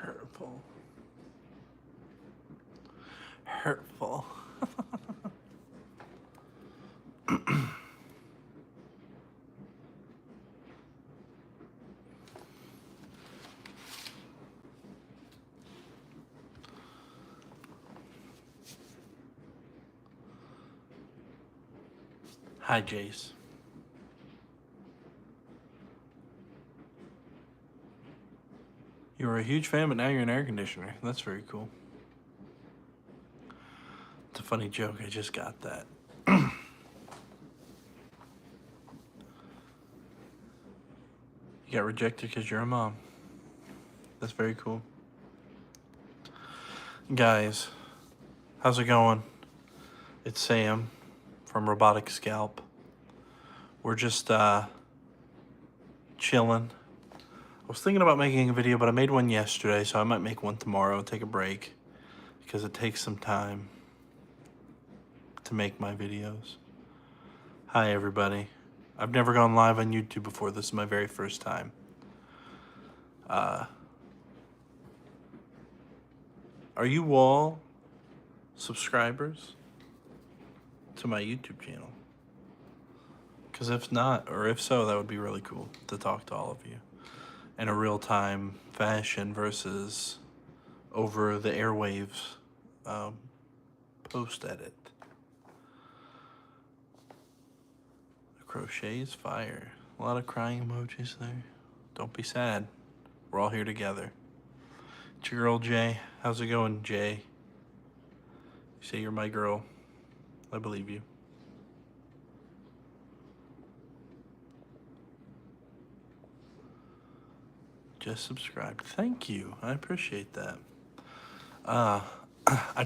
Hurtful. Hurtful. Hi, Jace. You were a huge fan, but now you're an air conditioner. That's very cool. It's a funny joke. I just got that. You got rejected because you're a mom. That's very cool. Guys, how's it going? It's Sam from Robotic Scalp. We're just chilling. I was thinking about making a video, but I made one yesterday, so I might make one tomorrow, take a break, because it takes some time to make my videos. Hi, everybody. I've never gone live on YouTube before. This is my very first time. Are you all subscribers to my YouTube channel? Because if not, or if so, that would be really cool to talk to all of you in a real-time fashion versus over the airwaves post-edit. The crochet is fire. A lot of crying emojis there. Don't be sad. We're all here together. It's your girl, Jay. How's it going, Jay? You say you're my girl. I believe you. Just subscribed. Thank you. I appreciate that. I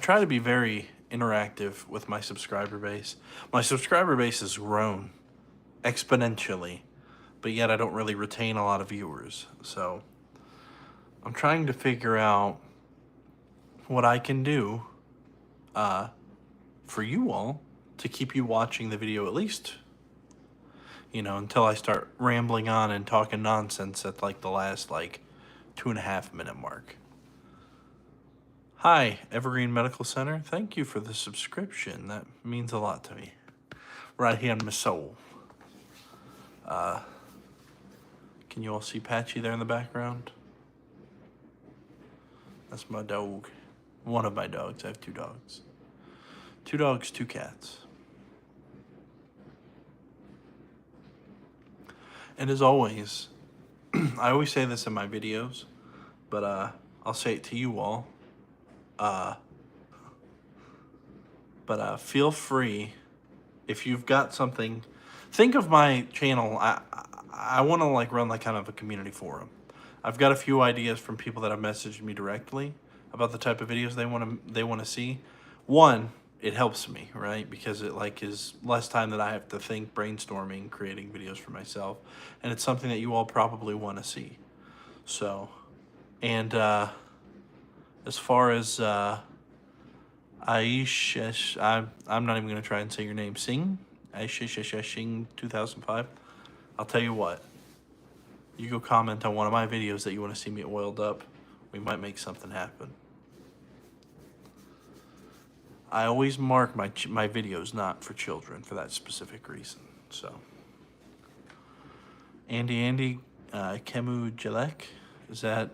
try to be very interactive with my subscriber base. My subscriber base has grown exponentially, but yet I don't really retain a lot of viewers. So I'm trying to figure out what I can do for you all to keep you watching the video at least, you know, until I start rambling on and talking nonsense at like the last 2.5 minute mark. Hi, Evergreen Medical Center. Thank you for the subscription. That means a lot to me. Right here in my soul. Can you all see Patchy there in the background? That's my dog. One of my dogs. I have 2 dogs. 2 dogs, 2 cats. And as always, I always say this in my videos, but I'll say it to you all. But feel free, if you've got something, think of my channel. I want to run kind of a community forum. I've got a few ideas from people that have messaged me directly about the type of videos they want to see. One, it helps me, right? Because it is less time that I have to think, brainstorming, creating videos for myself, and it's something that you all probably want to see. So, and as far as Aish, I'm not even gonna try and say your name. Singh, Aish 2005. I'll tell you what. You go comment on one of my videos that you want to see me oiled up. We might make something happen. I always mark my videos not for children for that specific reason. So, Andy, Kemu Jalek, is that?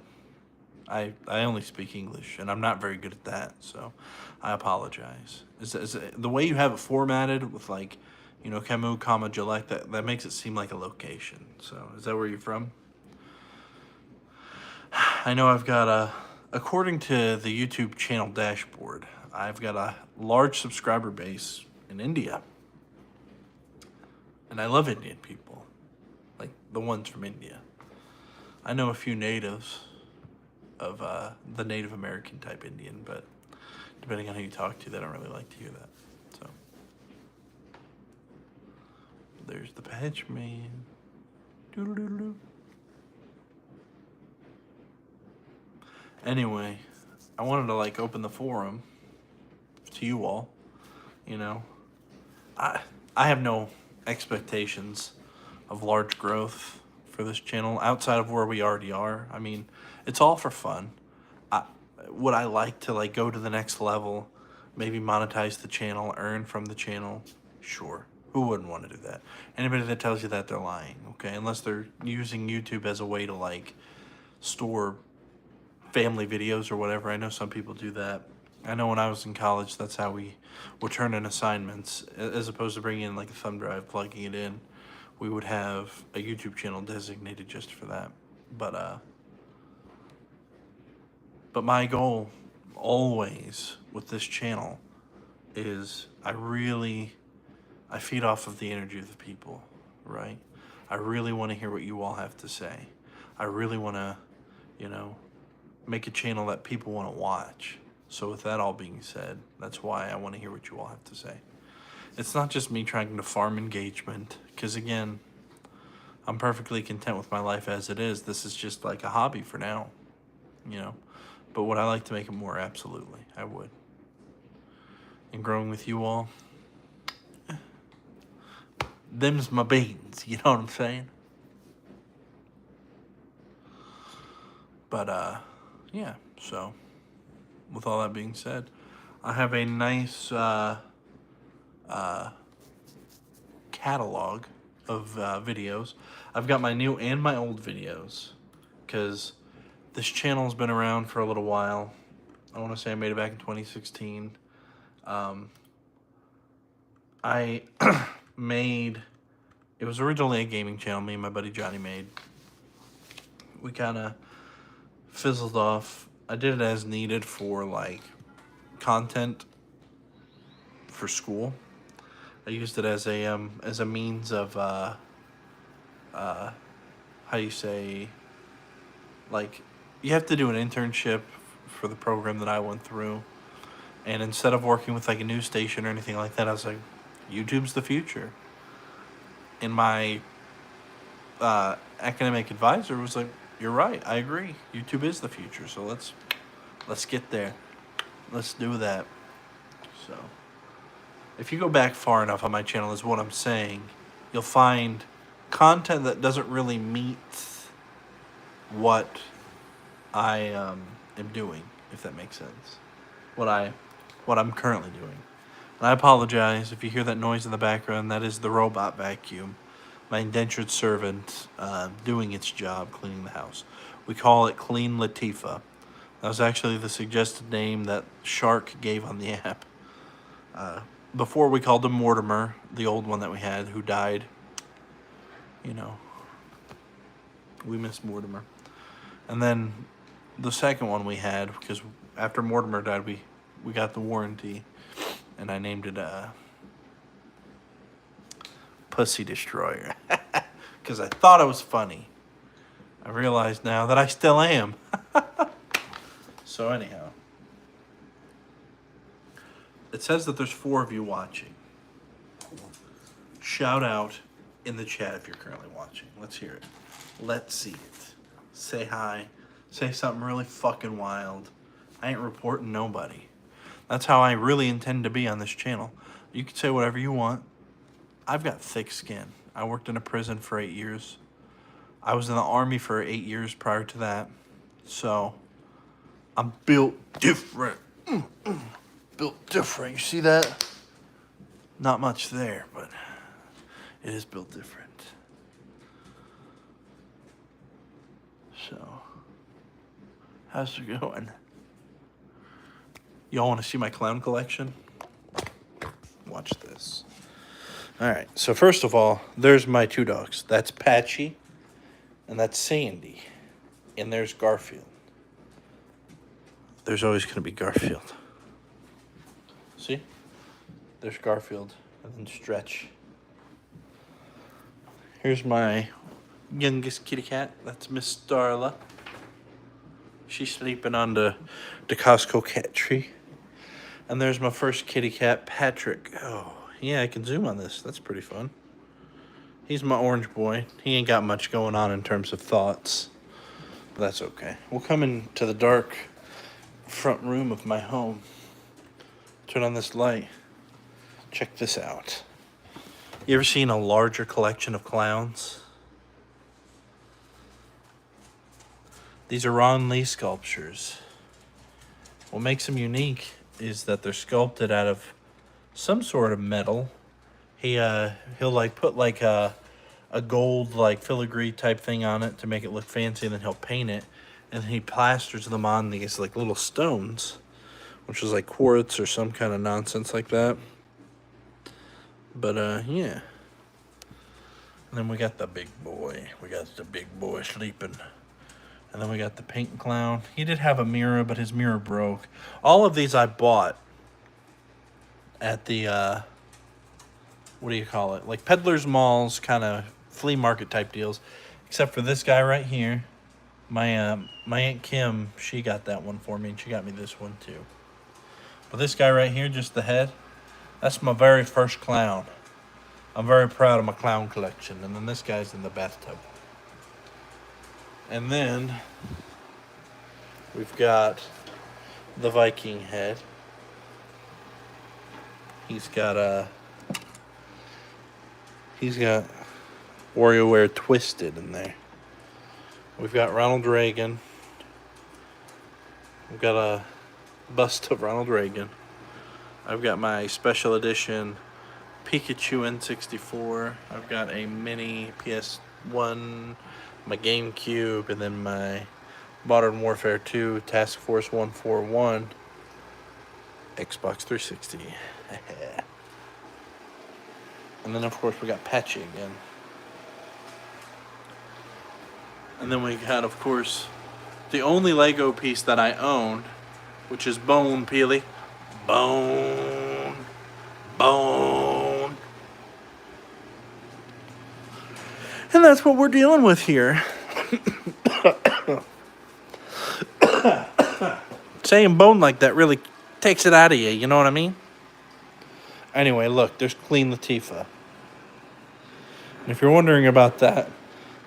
I only speak English, and I'm not very good at that, so I apologize. Is the way you have it formatted with Kemu, comma, Jalek, that makes it seem like a location. So, is that where you're from? I know I've got according to the YouTube channel dashboard, I've got a large subscriber base in India. And I love Indian people, like the ones from India. I know a few natives of the Native American type Indian, but depending on who you talk to, they don't really like to hear that. So there's the patch man. Doodle-doodle-doo. Anyway, I wanted to open the forum to you all. I have no expectations of large growth for this channel outside of where we already are. I mean, it's all for fun. I, would I like to like go to the next level, maybe monetize the channel, earn from the channel? Sure. Who wouldn't want to do that? Anybody that tells you that, they're lying, okay? Unless they're using YouTube as a way to like store family videos or whatever. I know some people do that. I know when I was in college, that's how we would turn in assignments. As opposed to bringing in like a thumb drive, plugging it in, we would have a YouTube channel designated just for that. But my goal always with this channel is I feed off of the energy of the people, right? I really want to hear what you all have to say. I really want to, you know, make a channel that people want to watch. So with that all being said, that's why I want to hear what you all have to say. It's not just me trying to farm engagement, because again, I'm perfectly content with my life as it is. This is just like a hobby for now, you know. But would I like to make it more? Absolutely, I would. And growing with you all, them's my beans, you know what I'm saying? But, yeah, so, with all that being said, I have a nice, catalog of, videos. I've got my new and my old videos, because this channel's been around for a little while. I want to say I made it back in 2016. I it was originally a gaming channel me and my buddy Johnny made. We kind of fizzled off. I did it as needed for like content for school. I used it as a means of how you say, like, you have to do an internship for the program that I went through. And instead of working with like a news station or anything like that, I was like, YouTube's the future. And my academic advisor was like, you're right, I agree. YouTube is the future, so let's get there. Let's do that. So, if you go back far enough on my channel is what I'm saying, you'll find content that doesn't really meet what I am doing, if that makes sense. What I'm currently doing. And I apologize if you hear that noise in the background. That is the robot vacuum, my indentured servant, doing its job, cleaning the house. We call it Clean Latifah. That was actually the suggested name that Shark gave on the app. Before we called him Mortimer, the old one that we had, who died. You know, we miss Mortimer. And then the second one we had, because after Mortimer died, we got the warranty, and I named it Pussy Destroyer. Because I thought it was funny. I realize now that I still am. So anyhow, it says that there's 4 of you watching. Shout out in the chat if you're currently watching. Let's hear it. Let's see it. Say hi. Say something really fucking wild. I ain't reporting nobody. That's how I really intend to be on this channel. You can say whatever you want. I've got thick skin. I worked in a prison for 8 years. I was in the Army for 8 years prior to that. So, I'm built different. Built different. You see that? Not much there, but it is built different. So, how's it going? Y'all want to see my clown collection? Watch this. Alright, so first of all, there's my 2 dogs. That's Patchy, and that's Sandy. And there's Garfield. There's always going to be Garfield. See? There's Garfield, and then Stretch. Here's my youngest kitty cat. That's Miss Starla. She's sleeping on the Costco cat tree. And there's my first kitty cat, Patrick. Oh, yeah, I can zoom on this. That's pretty fun. He's my orange boy. He ain't got much going on in terms of thoughts. But that's okay. We'll come into the dark front room of my home. Turn on this light. Check this out. You ever seen a larger collection of clowns? These are Ron Lee sculptures. What makes them unique is that they're sculpted out of some sort of metal. He'll like put like a gold like filigree type thing on it to make it look fancy, and then he'll paint it, and then he plasters them on these like little stones, which is like quartz or some kind of nonsense like that. But yeah. And then we got the big boy. We got the big boy sleeping. And then we got the pink clown. He did have a mirror, but his mirror broke. All of these I bought at the what do you call it? Like peddlers malls, kind of flea market type deals. Except for this guy right here. My Aunt Kim, she got that one for me, and she got me this one too. But this guy right here, just the head, that's my very first clown. I'm very proud of my clown collection. And then this guy's in the bathtub. And then we've got the Viking head. He's got WarioWare Twisted in there. We've got Ronald Reagan. We've got a bust of Ronald Reagan. I've got my special edition Pikachu N64. I've got a mini PS1, my GameCube, and then my Modern Warfare 2 Task Force 141 Xbox 360. And then, of course, we got Patchy again. And then we got, of course, the only Lego piece that I own, which is Bone Peely. Bone. And that's what we're dealing with here. Saying bone like that really takes it out of you, you know what I mean? Anyway, look, there's Queen Latifah. And if you're wondering about that,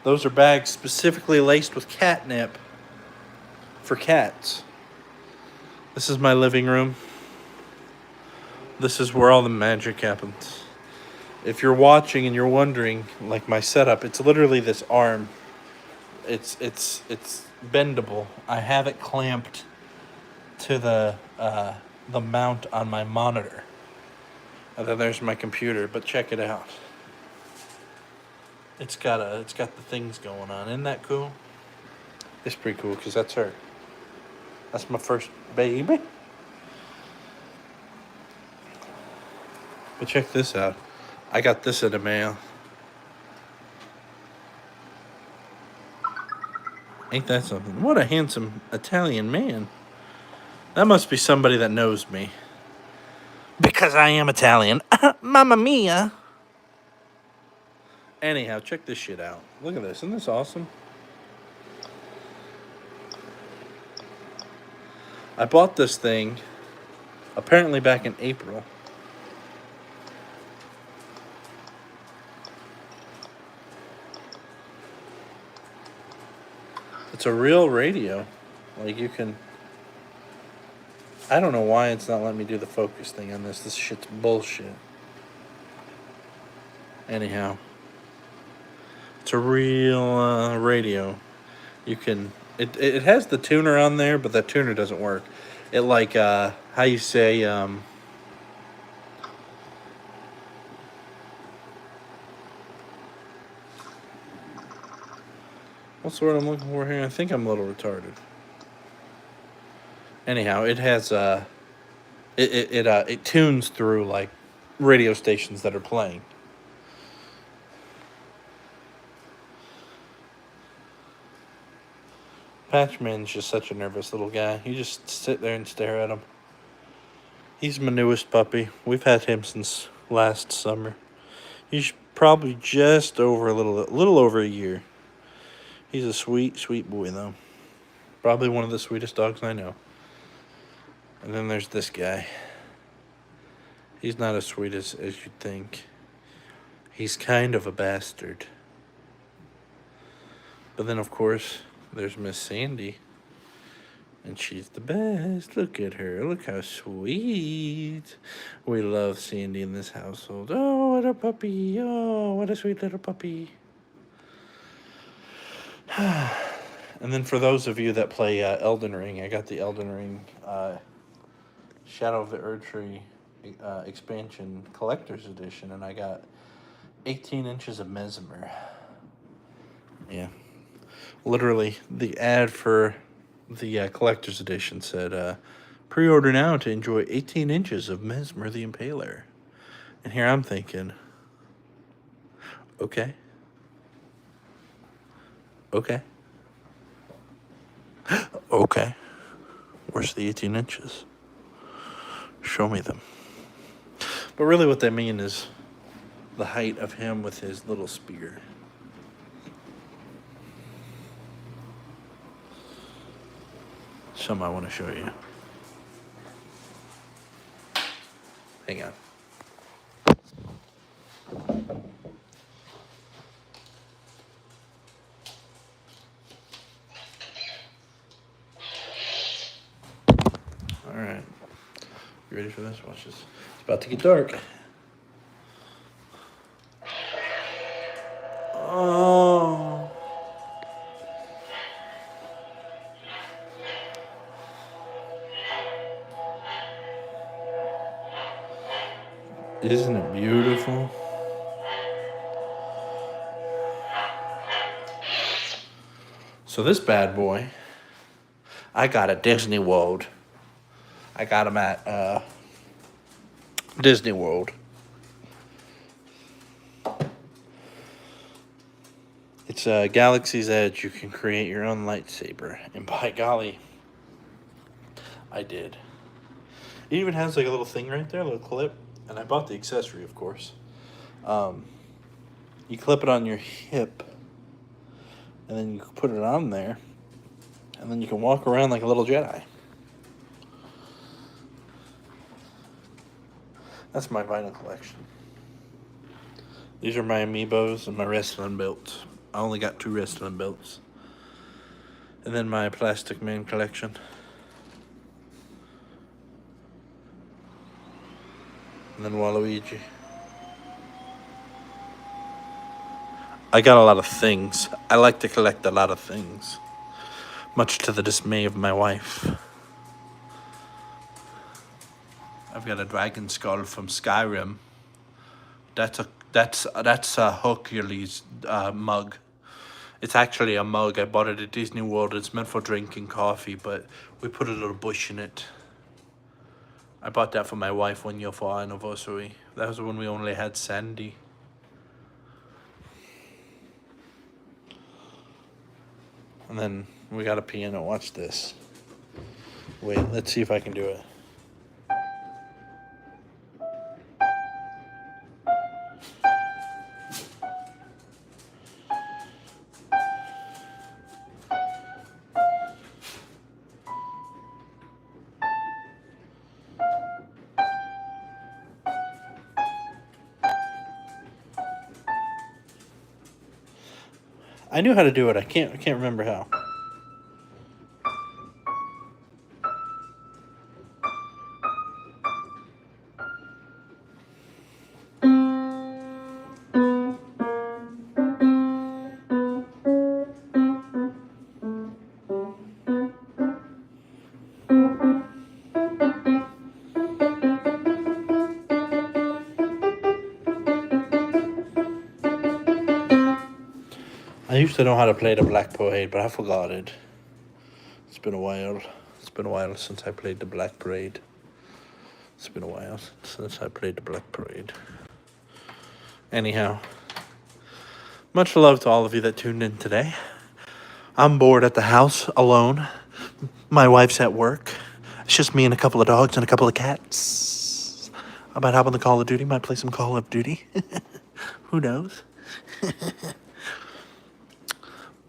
those are bags specifically laced with catnip for cats. This is my living room. This is where all the magic happens. If you're watching and you're wondering, like my setup, it's literally this arm. It's bendable. I have it clamped to the mount on my monitor. And then there's my computer, but check it out. It's got the things going on. Isn't that cool? It's pretty cool because that's her. That's my first baby. But check this out. I got this in the mail. Ain't that something? What a handsome Italian man. That must be somebody that knows me. Because I am Italian. Mamma mia. Anyhow, check this shit out. Look at this. Isn't this awesome? I bought this thing apparently back in April. It's a real radio. Like you can... I don't know why it's not letting me do the focus thing on this. This shit's bullshit. Anyhow. It's a real radio. You can... It has the tuner on there, but that tuner doesn't work. It like, how you say, what's the word I'm looking for here? I think I'm a little retarded. Anyhow, it has, it tunes through, like, radio stations that are playing. Patchman's just such a nervous little guy. You just sit there and stare at him. He's my newest puppy. We've had him since last summer. He's probably just over a little over a year. He's a sweet, sweet boy, though. Probably one of the sweetest dogs I know. And then there's this guy. He's not as sweet as you'd think. He's kind of a bastard. But then, of course, there's Miss Sandy. And she's the best. Look at her. Look how sweet. We love Sandy in this household. Oh, what a puppy. Oh, what a sweet little puppy. And then for those of you that play Elden Ring, I got the Elden Ring Shadow of the Erdtree expansion collector's edition, and I got 18 inches of Mesmer. Yeah. Literally, the ad for the collector's edition said, pre-order now to enjoy 18 inches of Mesmer the Impaler. And here I'm thinking, okay. Okay. Okay. Where's the 18 inches? Show me them. But really what they mean is the height of him with his little spear. Some I want to show you. Hang on. All right. You ready for this? Watch this. It's about to get dark. Oh. Isn't it beautiful? So this bad boy, I got at Disney World. I got him at Disney World. It's Galaxy's Edge. You can create your own lightsaber. And by golly, I did. It even has like a little thing right there, a little clip. And I bought the accessory, of course. You clip it on your hip. And then you put it on there. And then you can walk around like a little Jedi. That's my vinyl collection. These are my amiibos and my wrestling belts. I only got 2 wrestling belts. And then my Plastic Man collection. And then Waluigi. I got a lot of things. I like to collect a lot of things. Much to the dismay of my wife. I've got a dragon skull from Skyrim. That's a Hercules mug. It's actually a mug. I bought it at Disney World. It's meant for drinking coffee, but we put a little bush in it. I bought that for my wife 1 year for our anniversary. That was when we only had Sandy. And then we got a piano. Watch this. Wait, let's see if I can do it. I knew how to do it. I can't remember how. I used to know how to play the Black Parade, but I forgot it. It's been a while. It's been a while since I played the Black Parade. It's been a while since I played the Black Parade. Anyhow, much love to all of you that tuned in today. I'm bored at the house alone. My wife's at work. It's just me and a couple of dogs and a couple of cats. I might hop on the Call of Duty. Might play some Call of Duty. Who knows?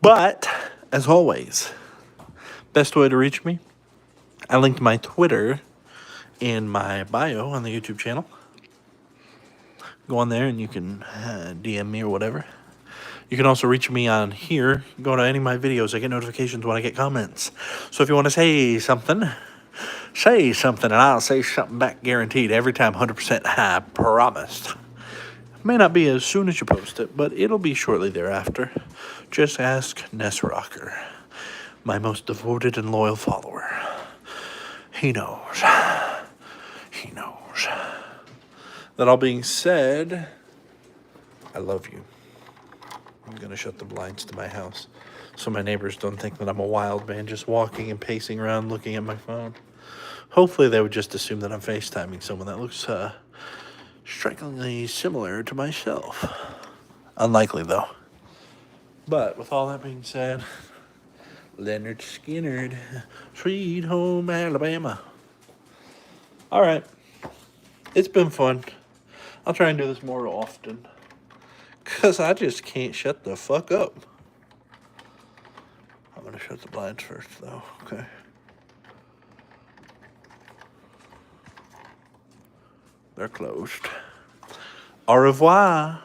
But, as always, best way to reach me, I linked my Twitter in my bio on the YouTube channel. Go on there and you can DM me or whatever. You can also reach me on here. Go to any of my videos. I get notifications when I get comments. So if you want to say something, and I'll say something back guaranteed every time, 100%. I promise. May not be as soon as you post it, but it'll be shortly thereafter. Just ask Ness Rocker, my most devoted and loyal follower. He knows. He knows. That all being said, I love you. I'm going to shut the blinds to my house so my neighbors don't think that I'm a wild man just walking and pacing around looking at my phone. Hopefully they would just assume that I'm FaceTiming someone that looks strikingly similar to myself. Unlikely, though. But with all that being said, Leonard Skinnerd, Sweet Home Alabama. All right. It's been fun. I'll try and do this more often. Because I just can't shut the fuck up. I'm going to shut the blinds first, though. Okay. They're closed. Au revoir.